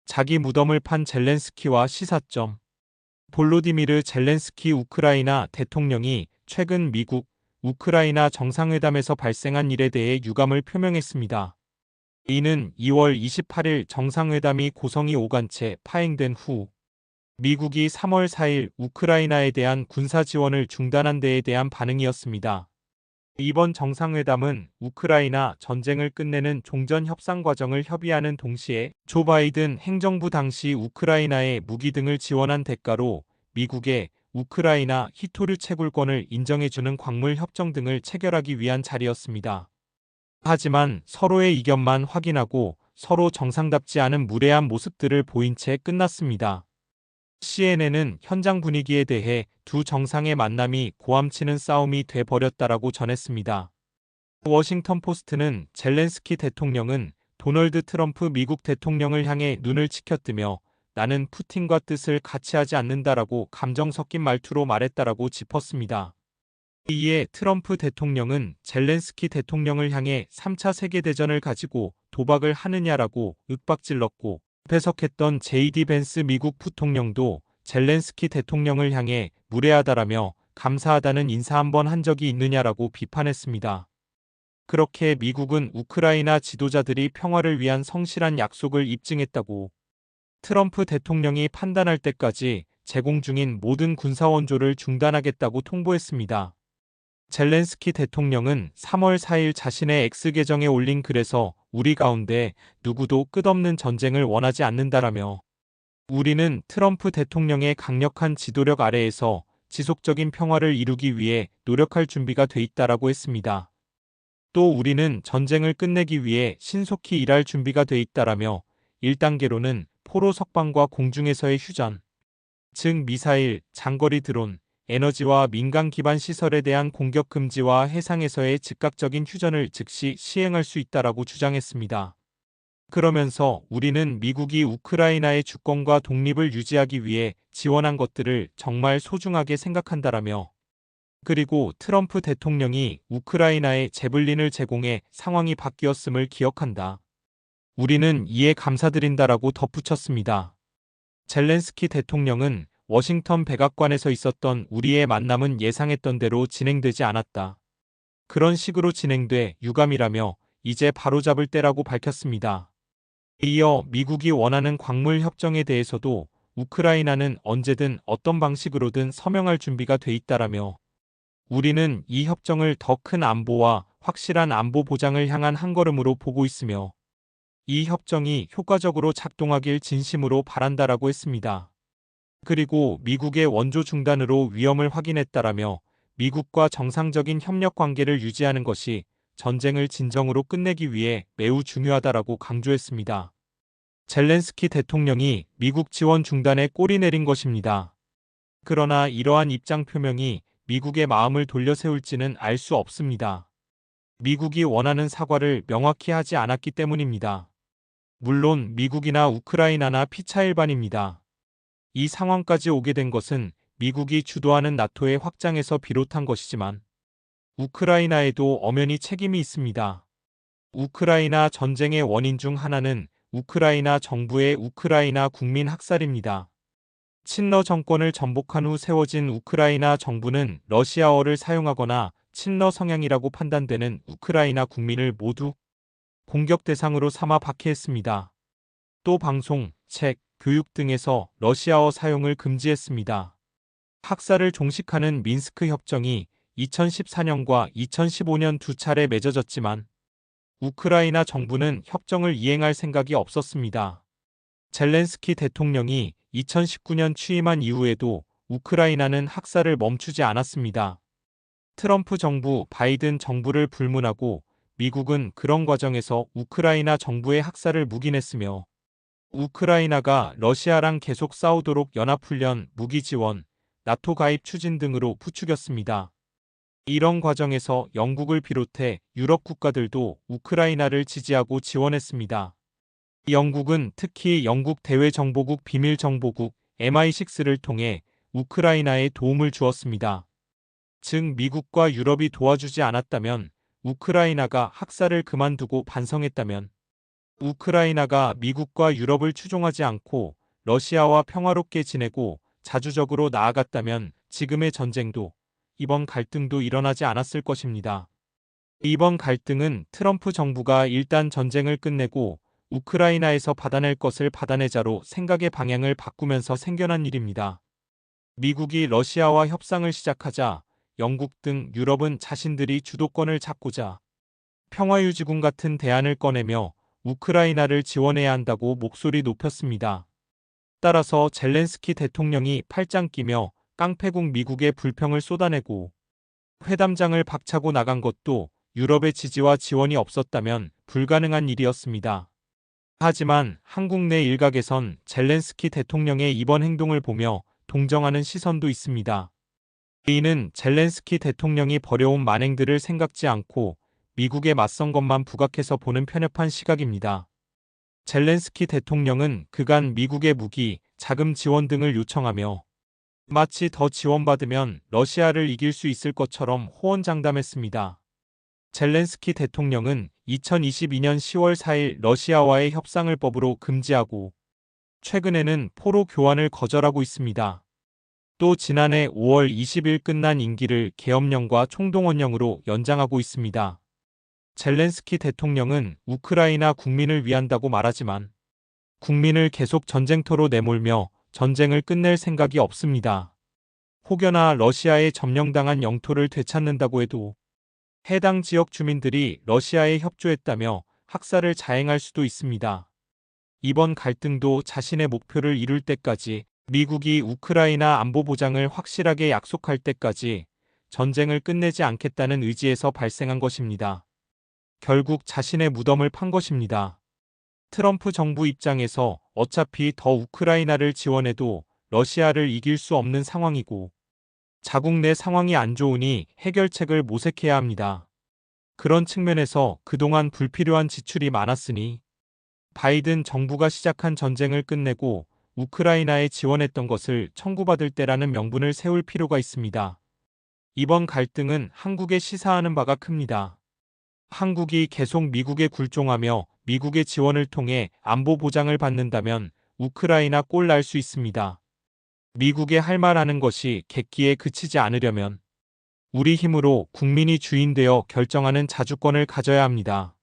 자기 무덤을 판 젤렌스키와 시사점. 볼로디미르 젤렌스키 우크라이나 대통령이 최근 미국, 우크라이나 정상회담에서 발생한 일에 대해 유감을 표명했습니다. 이는 2월 28일 정상회담이 고성이 오간 채 파행된 후 미국이 3월 4일 우크라이나에 대한 군사 지원을 중단한 데에 대한 반응이었습니다. 이번 정상회담은 우크라이나 전쟁을 끝내는 종전 협상 과정을 협의하는 동시에 조 바이든 행정부 당시 우크라이나에 무기 등을 지원한 대가로 미국의 우크라이나 히토류 채굴권을 인정해주는 광물 협정 등을 체결하기 위한 자리였습니다. 하지만 서로의 이견만 확인하고 서로 정상답지 않은 무례한 모습들을 보인 채 끝났습니다. CNN은 현장 분위기에 대해 두 정상의 만남이 고함치는 싸움이 돼버렸다라고 전했습니다. 워싱턴 포스트는 젤렌스키 대통령은 도널드 트럼프 미국 대통령을 향해 눈을 치켜뜨며 나는 푸틴과 뜻을 같이 하지 않는다라고 감정 섞인 말투로 말했다라고 짚었습니다. 이에 트럼프 대통령은 젤렌스키 대통령을 향해 3차 세계대전을 가지고 도박을 하느냐라고 윽박질렀고 배석했던 JD 벤스 미국 부통령도 젤렌스키 대통령을 향해 무례하다라며 감사하다는 인사 한 번 한 적이 있느냐라고 비판했습니다. 그렇게 미국은 우크라이나 지도자들이 평화를 위한 성실한 약속을 입증했다고 트럼프 대통령이 판단할 때까지 제공 중인 모든 군사 원조를 중단하겠다고 통보했습니다. 젤렌스키 대통령은 3월 4일 자신의 X계정에 올린 글에서 우리 가운데 누구도 끝없는 전쟁을 원하지 않는다라며 우리는 트럼프 대통령의 강력한 지도력 아래에서 지속적인 평화를 이루기 위해 노력할 준비가 돼 있다라고 했습니다. 또 우리는 전쟁을 끝내기 위해 신속히 일할 준비가 돼 있다라며 1단계로는 포로 석방과 공중에서의 휴전, 즉 미사일, 장거리 드론, 에너지와 민간 기반 시설에 대한 공격 금지와 해상에서의 즉각적인 휴전을 즉시 시행할 수 있다라고 주장했습니다. 그러면서 우리는 미국이 우크라이나의 주권과 독립을 유지하기 위해 지원한 것들을 정말 소중하게 생각한다라며 그리고 트럼프 대통령이 우크라이나에 제블린을 제공해 상황이 바뀌었음을 기억한다. 우리는 이에 감사드린다라고 덧붙였습니다. 젤렌스키 대통령은 워싱턴 백악관에서 있었던 우리의 만남은 예상했던 대로 진행되지 않았다. 그런 식으로 진행돼 유감이라며 이제 바로잡을 때라고 밝혔습니다. 이어 미국이 원하는 광물 협정에 대해서도 우크라이나는 언제든 어떤 방식으로든 서명할 준비가 돼 있다라며 우리는 이 협정을 더 큰 안보와 확실한 안보 보장을 향한 한 걸음으로 보고 있으며 이 협정이 효과적으로 작동하길 진심으로 바란다라고 했습니다. 그리고 미국의 원조 중단으로 위험을 확인했다라며 미국과 정상적인 협력 관계를 유지하는 것이 전쟁을 진정으로 끝내기 위해 매우 중요하다라고 강조했습니다. 젤렌스키 대통령이 미국 지원 중단에 꼬리 내린 것입니다. 그러나 이러한 입장 표명이 미국의 마음을 돌려세울지는 알 수 없습니다. 미국이 원하는 사과를 명확히 하지 않았기 때문입니다. 물론 미국이나 우크라이나나 피차일반입니다. 이 상황까지 오게 된 것은 미국이 주도하는 나토의 확장에서 비롯한 것이지만 우크라이나에도 엄연히 책임이 있습니다. 우크라이나 전쟁의 원인 중 하나는 우크라이나 정부의 우크라이나 국민 학살입니다. 친러 정권을 전복한 후 세워진 우크라이나 정부는 러시아어를 사용하거나 친러 성향이라고 판단되는 우크라이나 국민을 모두 공격 대상으로 삼아 박해했습니다. 또 방송, 책, 교육 등에서 러시아어 사용을 금지했습니다. 학살을 종식하는 민스크 협정이 2014년과 2015년 두 차례 맺어졌지만 우크라이나 정부는 협정을 이행할 생각이 없었습니다. 젤렌스키 대통령이 2019년 취임한 이후에도 우크라이나는 학살을 멈추지 않았습니다. 트럼프 정부, 바이든 정부를 불문하고 미국은 그런 과정에서 우크라이나 정부의 학살을 묵인했으며 우크라이나가 러시아랑 계속 싸우도록 연합훈련, 무기 지원, 나토 가입 추진 등으로 부추겼습니다. 이런 과정에서 영국을 비롯해 유럽 국가들도 우크라이나를 지지하고 지원했습니다. 영국은 특히 영국 대외정보국 비밀정보국 MI6를 통해 우크라이나에 도움을 주었습니다. 즉 미국과 유럽이 도와주지 않았다면 우크라이나가 학살을 그만두고 반성했다면 우크라이나가 미국과 유럽을 추종하지 않고 러시아와 평화롭게 지내고 자주적으로 나아갔다면 지금의 전쟁도 이번 갈등도 일어나지 않았을 것입니다. 이번 갈등은 트럼프 정부가 일단 전쟁을 끝내고 우크라이나에서 받아낼 것을 받아내자로 생각의 방향을 바꾸면서 생겨난 일입니다. 미국이 러시아와 협상을 시작하자 영국 등 유럽은 자신들이 주도권을 잡고자 평화유지군 같은 대안을 꺼내며 우크라이나를 지원해야 한다고 목소리 높였습니다. 따라서 젤렌스키 대통령이 팔짱 끼며 깡패국 미국에 불평을 쏟아내고 회담장을 박차고 나간 것도 유럽의 지지와 지원이 없었다면 불가능한 일이었습니다. 하지만 한국 내 일각에선 젤렌스키 대통령의 이번 행동을 보며 동정하는 시선도 있습니다. 이는 젤렌스키 대통령이 벌여온 만행들을 생각지 않고 미국에 맞선 것만 부각해서 보는 편협한 시각입니다. 젤렌스키 대통령은 그간 미국의 무기, 자금 지원 등을 요청하며 마치 더 지원받으면 러시아를 이길 수 있을 것처럼 호언장담했습니다. 젤렌스키 대통령은 2022년 10월 4일 러시아와의 협상을 법으로 금지하고 최근에는 포로 교환을 거절하고 있습니다. 또 지난해 5월 20일 끝난 임기를 계엄령과 총동원령으로 연장하고 있습니다. 젤렌스키 대통령은 우크라이나 국민을 위한다고 말하지만 국민을 계속 전쟁터로 내몰며 전쟁을 끝낼 생각이 없습니다. 혹여나 러시아에 점령당한 영토를 되찾는다고 해도 해당 지역 주민들이 러시아에 협조했다며 학살을 자행할 수도 있습니다. 이번 갈등도 자신의 목표를 이룰 때까지 미국이 우크라이나 안보 보장을 확실하게 약속할 때까지 전쟁을 끝내지 않겠다는 의지에서 발생한 것입니다. 결국 자신의 무덤을 판 것입니다. 트럼프 정부 입장에서 어차피 더 우크라이나를 지원해도 러시아를 이길 수 없는 상황이고 자국 내 상황이 안 좋으니 해결책을 모색해야 합니다. 그런 측면에서 그동안 불필요한 지출이 많았으니 바이든 정부가 시작한 전쟁을 끝내고 우크라이나에 지원했던 것을 청구받을 때라는 명분을 세울 필요가 있습니다. 이번 갈등은 한국에 시사하는 바가 큽니다. 한국이 계속 미국에 굴종하며 미국의 지원을 통해 안보 보장을 받는다면 우크라이나 꼴 날 수 있습니다. 미국의 할 말하는 것이 객기에 그치지 않으려면 우리 힘으로 국민이 주인되어 결정하는 자주권을 가져야 합니다.